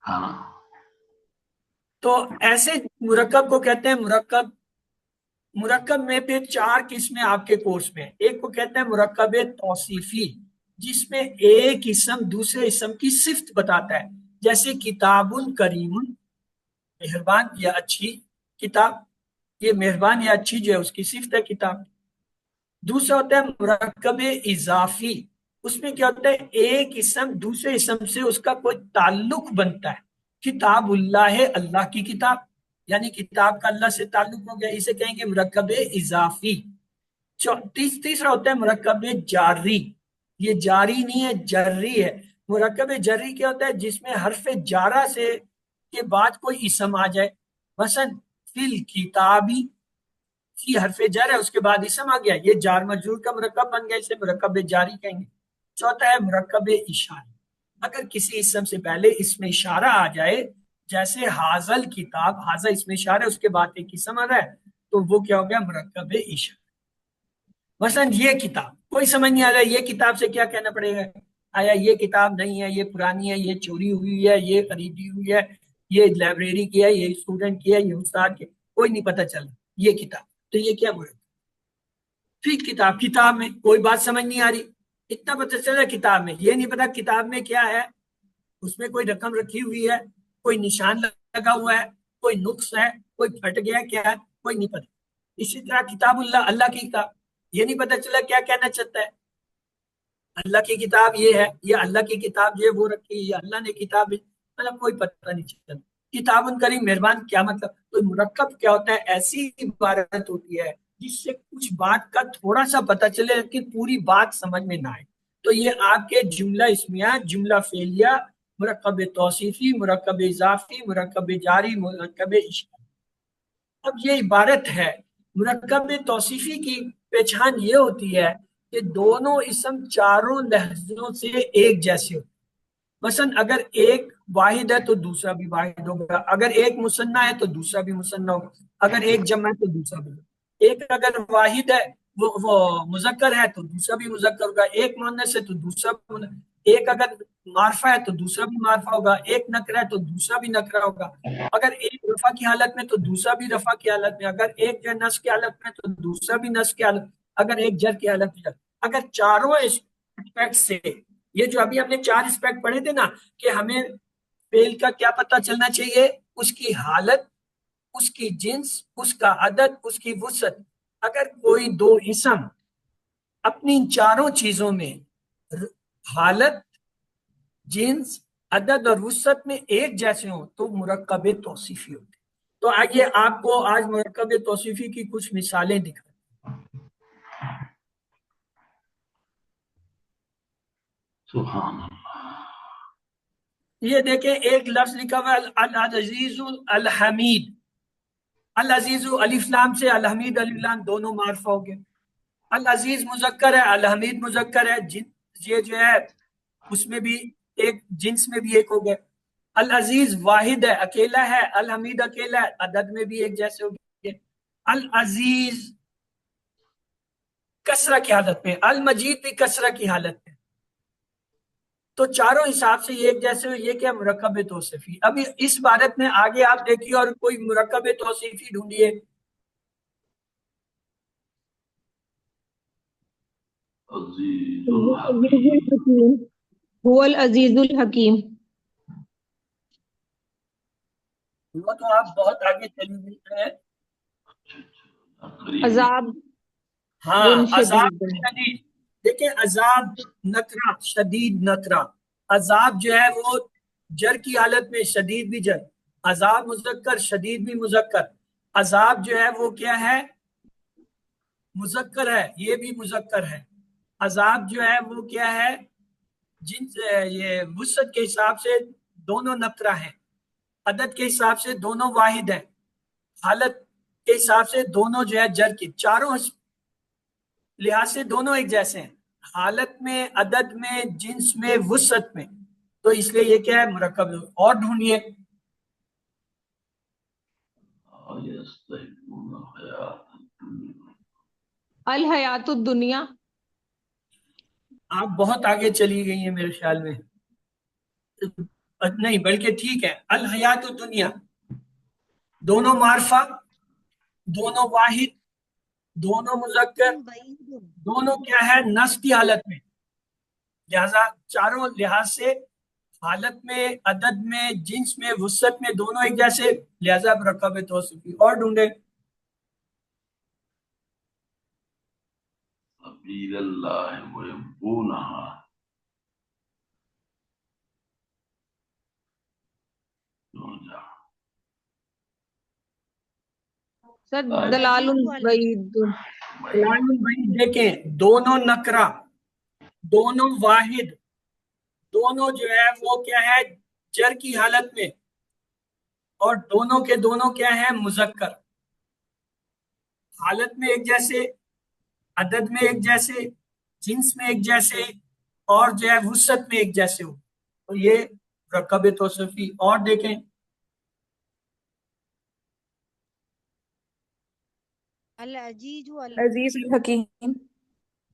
کھانا. تو ایسے مرکب کو کہتے ہیں مرکب. مرکب میں پھر 4 قسمیں آپ کے کورس میں. ایک کو کہتے ہیں مرکب توصیفی، جس میں ایک اسم دوسرے اسم کی صفت بتاتا ہے. جیسے کتاب کریم، مہربان یا اچھی کتاب، یہ مہربان یا اچھی جو ہے اس کی صفت ہے کتاب. دوسرا ہوتا ہے مرکب اضافی، اس میں کیا ہوتا ہے؟ ایک اسم دوسرے اسم سے اس کا کوئی تعلق بنتا ہے. کتاب اللہ ہے، اللہ کی کتاب، یعنی کتاب کا اللہ سے تعلق ہو گیا، اسے کہیں گے مرکب اضافی. تیسرا ہوتا ہے مرکب جاری. یہ جاری نہیں ہے، جری ہے. مرکب جری کیا ہوتا ہے؟ جس میں حرف جارہ سے کے بعد کوئی اسم آ جائے. مثلا فی الکتابی، فی حرف جر ہے اس کے بعد اسم آ گیا، یہ جار مجرور کا مرکب بن گیا، اسے مرکب جاری کہیں گے. چوتھا ہے مرکب اشارہ. اگر کسی اسم سے پہلے اس میں اشارہ آ جائے، جیسے حاضل کتاب، حاضل اس میں اشارہ ہے اس کے بعد ایک اسم آ رہا ہے، تو وہ کیا ہو گیا؟ مرکب اشارہ. مثلا یہ کتاب، کوئی سمجھ نہیں آ رہا ہے یہ کتاب سے کیا کہنا پڑے گا؟ آیا یہ کتاب نہیں ہے، یہ پرانی ہے، یہ چوری ہوئی ہے، یہ خریدی ہوئی ہے، یہ لائبریری کی ہے، یہ اسٹوڈنٹ کی ہے، یہ استاد کی، کوئی نہیں پتہ چل رہا. یہ کتاب، تو یہ کیا مرکب؟ پھر کتاب، کتاب میں کوئی بات سمجھ نہیں آ رہی، اتنا پتہ چل رہا ہے کتاب میں، یہ نہیں پتا کتاب میں کیا ہے. اس میں کوئی رقم رکھی ہوئی ہے، کوئی نشان لگا ہوا ہے، کوئی نقص ہے، کوئی پھٹ گیا کیا ہے، کوئی نہیں پتا. اسی طرح کتاب اللہ، اللہ کی کتاب، یہ نہیں پتا چلا کیا کہنا چاہتا ہے. اللہ کی کتاب یہ ہے، یہ اللہ کی کتاب جو ہے وہ رکھی، یہ اللہ نے کتاب، مطلب کوئی پتہ نہیں چلتا. کتاب کریم، مہربان، کیا مطلب؟ کوئی مرکب کیا ہوتا ہے؟ ایسی عبارت ہوتی ہے جس سے کچھ بات کا تھوڑا سا پتہ چلے لیکن پوری بات سمجھ میں نہ آئے. تو یہ آپ کے جملہ اسمیہ، جملہ فعلیہ، مرکب توصیفی، مرکب اضافی، مرکب جاری، مرکب اشارہ. اب یہ عبارت ہے. مرکب توصیفی کی پہچان یہ ہوتی ہے کہ دونوں اسم چاروں لہجوں سے ایک جیسے ہوتے. مثلا اگر ایک واحد ہے تو دوسرا بھی واحد ہوگا, اگر ایک مثنیٰ ہے تو دوسرا بھی مثنیٰ ہوگا, اگر ایک جمع ہے تو دوسرا بھی. ایک اگر واحد ہے وہ مذکر ہے تو دوسرا بھی مذکر ہوگا, ایک مؤنث ہے تو دوسرا بھی, ایک اگر معرفہ ہے تو دوسرا بھی معرفہ ہوگا, ایک نکرہ ہے تو دوسرا بھی نکرہ ہوگا, اگر ایک رفع کی حالت میں تو دوسرا بھی رفع کی حالت میں, اگر ایک نصب کی حالت میں تو دوسرا بھی نصب کی حالت, اگر ایک جر کی حالت میں. اگر چاروں اسپیکٹ سے, یہ جو ابھی ہم نے 4 اسپیکٹ پڑھے تھے نا, کہ ہمیں فعل کا کیا پتہ چلنا چاہیے, اس کی حالت, اس کی جنس, اس کا عدد, اس کی وسعت. اگر کوئی دو اسم اپنی ان چاروں چیزوں میں حالت, جنس, عدد اور وسعت میں ایک جیسے ہوں تو مرکب توصیفی ہوتے. تو آئیے آپ کو آج مرکب توصیفی کی کچھ مثالیں دکھائیں. سبحان اللہ. یہ دیکھیں ایک لفظ لکھا ہوا ہے العزیز الحمید. العزیز الف لام سے, الحمید الف لام, دونوں معرفہ ہو گئے. العزیز مذکر ہے, الحمید مذکر ہے, یہ جو ہے اس میں بھی ایک, جنس میں بھی ایک ہو گئے. العزیز واحد ہے, اکیلا ہے, الحمید اکیلا ہے, عدد میں بھی ایک جیسے ہو گئے. العزیز کسرہ کی حالت میں, المجید بھی کسرہ کی حالت میں, تو چاروں حساب سے یہ ایک جیسے ہو. یہ کیا مرکب توصیفی. ابھی اس عبارت میں آگے آپ دیکھیے اور کوئی مرکب توصیفی ڈھونڈیے. عزیز الحکیم. هو العزیز الحکیم. وہ تو آپ بہت آگے چلی گئی ہیں. عذاب ہاں, عذاب شدید. دیکھیں عذاب نکرہ, شدید نکرہ. عذاب جو ہے وہ جر کی حالت میں, شدید بھی جر. عذاب مذکر, شدید بھی مذکر. عذاب جو ہے وہ کیا ہے, مذکر ہے, یہ بھی مذکر ہے. عذاب جو ہے وہ کیا ہے, جن یہ وسعت کے حساب سے دونوں نکرہ ہیں, عدد کے حساب سے دونوں واحد ہیں, حالت کے حساب سے دونوں جو ہے جر کی. چاروں لحاظ سے دونوں ایک جیسے ہیں, حالت میں, عدد میں, جنس میں, وسعت میں. تو اس لیے یہ کیا ہے, مرکب. اور ڈھونڈیے. الحیات الدنیا. آپ بہت آگے چلی گئی ہیں میرے خیال میں. نہیں بلکہ ٹھیک ہے, الحیات الدنیا, دونوں معرفہ, دونوں واحد, دونوں مذکر, دونوں کیا ہے, نصب کی حالت میں. لہذا چاروں لحاظ سے حالت میں, عدد میں, جنس میں, وسعت میں دونوں ایک جیسے, لہذا مرکب توصیفی. اور ڈھونڈے. سبیل اللہ ویبونہا. سر دلال بعید. دیکھیں دونوں نکرہ, دونوں واحد, دونوں جو ہے وہ کیا ہے, جر کی حالت میں, اور دونوں کے دونوں کیا ہے, مذکر. حالت میں ایک جیسے, عدد میں ایک جیسے, جنس میں ایک جیسے, اور جو ہے وسعت میں ایک جیسے ہو. تو یہ مرکب توصیفی. اور دیکھیں. العزیز عزیز الحکیم.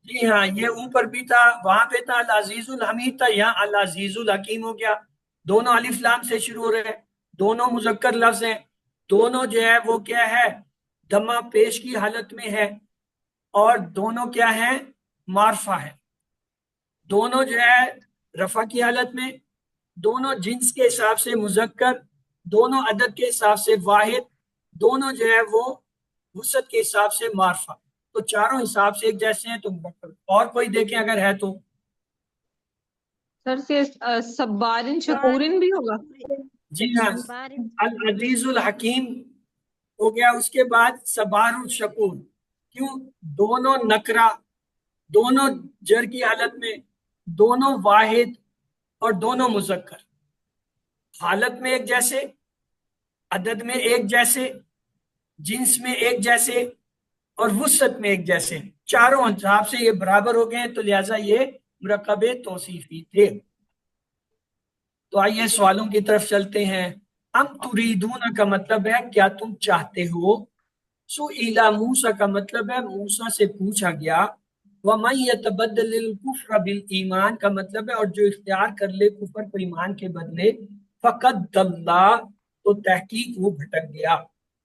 جی ہاں, یہ اوپر بھی تھا, وہاں پہ تھا العزیز الحمید تھا, یہاں العزیز الحکیم ہو گیا. دونوں الف لام سے شروع ہو رہے ہیں, دونوں مذکر لفظ ہیں, دونوں جو ہے وہ کیا ہے, دمہ پیش کی حالت میں ہے, اور دونوں کیا ہیں, معرفہ ہے. دونوں جو ہے رفع کی حالت میں, دونوں جنس کے حساب سے مذکر, دونوں عدد کے حساب سے واحد, دونوں جو ہے وہ وسعت کے حساب سے معرفہ. تو چاروں حساب سے ایک جیسے ہیں. تو اور کوئی دیکھیں اگر ہے تو. سر سے صبارن شکورن بھی ہوگا. جی ہاں, العزیز الحکیم ہو گیا, اس کے بعد صبار الشکور. کیوں, دونوں نکرہ, دونوں جر کی حالت میں, دونوں واحد, اور دونوں مذکر. حالت میں ایک جیسے, عدد میں ایک جیسے, جنس میں ایک جیسے, اور وسعت میں ایک جیسے، چاروں حساب سے یہ برابر ہو گئے، تو لہٰذا یہ مرکب توصیفی تھے۔ تو آئیے سوالوں کی طرف چلتے ہیں۔ ام تریدون کا مطلب ہے کیا تم چاہتے ہو، سئل موسیٰ کا مطلب ہے موسیٰ سے پوچھا گیا، وَمَن يَتَبَدَّلِ الْكُفْرَ بِالْإِيمَانِ کا مطلب ہے اور جو اختیار کر لے کفر کو ایمان کے بدلے، فَقَدْ ضَلَّ تو تحقیق وہ بھٹک گیا۔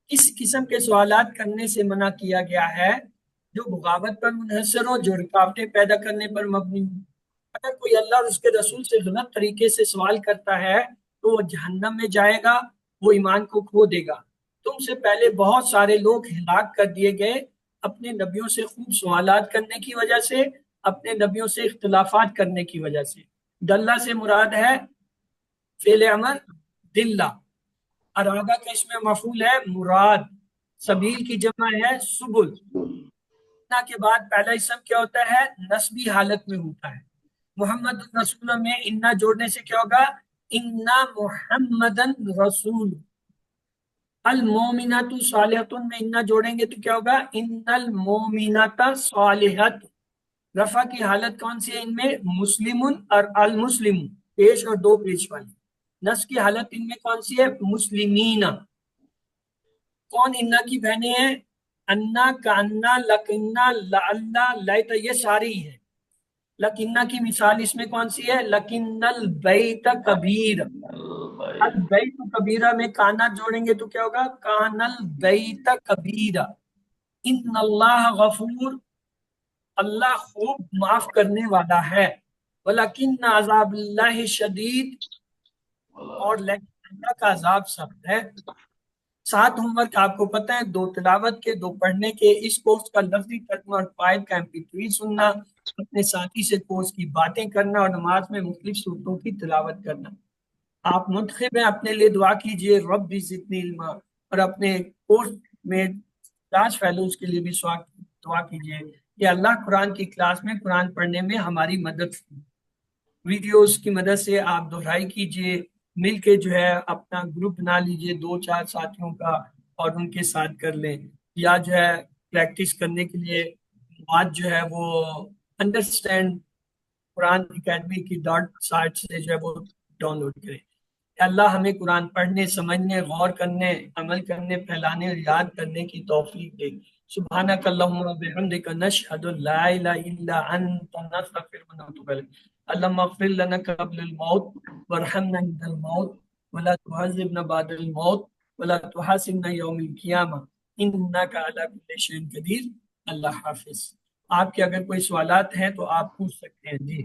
اس قسم کے سوالات کرنے سے منع کیا گیا ہے جو بغاوت پر منحصر ہو، جو رکاوٹیں پیدا کرنے پر مبنی ہو۔ اگر کوئی اللہ اور اس کے رسول سے غلط طریقے سے سوال کرتا ہے تو وہ جہنم میں جائے گا، وہ ایمان کو کھو دے گا۔ تم سے پہلے بہت سارے لوگ ہلاک کر دیے گئے اپنے نبیوں سے خوب سوالات کرنے کی وجہ سے، اپنے نبیوں سے اختلافات کرنے کی وجہ سے۔ دلہ سے مراد ہے فعل امر دلہ، ارادہ کا اس میں مفعول ہے مراد، سبیل کی جمع ہے سبل۔ کے بعد پہلا اسم کیا ہوتا ہے؟ نسبی حالت میں ہوتا ہے۔ محمد رسول میں انا جوڑنے سے کیا ہوگا؟ انا محمدن رسول۔ المومنات صالحۃ میں انا جوڑیں گے تو کیا ہوگا؟ ان المومنات صالحۃ۔ رفع کی حالت کون سی ہے ان میں؟ مسلم اور المسلم، پیش اور دو پیش والی۔ نصب کی حالت ان میں کون سی ہے؟ مسلمین۔ کون انا کی بہنیں ہیں؟ انا، کانا، لکنا، لعلہ، لیت، یہ ساری ہے۔ لکنہ کی مثال اس میں کون سی ہے؟ لکن البیت کبیر۔ البیت کبیرہ میں کانا جوڑیں گے تو کیا ہوگا؟ کان البیت کبیرہ۔ ان اللہ غفور، اللہ خوب معاف کرنے والا ہے۔ ولیکن عذاب اللہ شدید، اور لیکن اللہ کا عذاب سخت ہے۔ 7 ہوم ورک آپ کو پتہ ہے، 2 تلاوت کے، 2 پڑھنے کے۔ اس کورس کا لفظی ترجمہ اور فائد کا MP3 سننا، اپنے ساتھی سے کورس کی باتیں کرنا اور نماز میں مختلف صورتوں کی تلاوت کرنا۔ آپ منتخب ہیں، اپنے لیے دعا کیجئے رب زدنی علما، اور اپنے کورس میں کلاس فیلوز کے لیے بھی دعا کیجئے کہ اللہ قرآن کی کلاس میں قرآن پڑھنے میں ہماری مدد کی۔ ویڈیوز کی مدد سے آپ دہرائی کیجئے، مل کے جو ہے اپنا گروپ بنا لیجئے 2-4 ساتھیوں کا اور ان کے ساتھ کر لیں، یا جو ہے پریکٹس کرنے کے لیے بات جو ہے وہ انڈرسٹینڈ قرآن اکیڈمی کی .سائٹ سے جو ہے وہ ڈاؤن لوڈ کریں۔ اللہ ہمیں قرآن پڑھنے، سمجھنے، غور کرنے، عمل کرنے، پھیلانے اور یاد کرنے کی توفیق دے۔ سبحانک اللہم و بحمدک نشہد لا الہ الا انت نستغفرک و نتوب الیک۔ اللہم اغفر لنا قبل الموت وارحمنا عند الموت ولا تعذبنا بعد الموت ولا تحاسبنا یوم القیامہ انک علی کل شیء قدیر۔ اللہ حافظ۔ آپ کے اگر کوئی سوالات ہیں تو آپ پوچھ سکتے ہیں۔ جی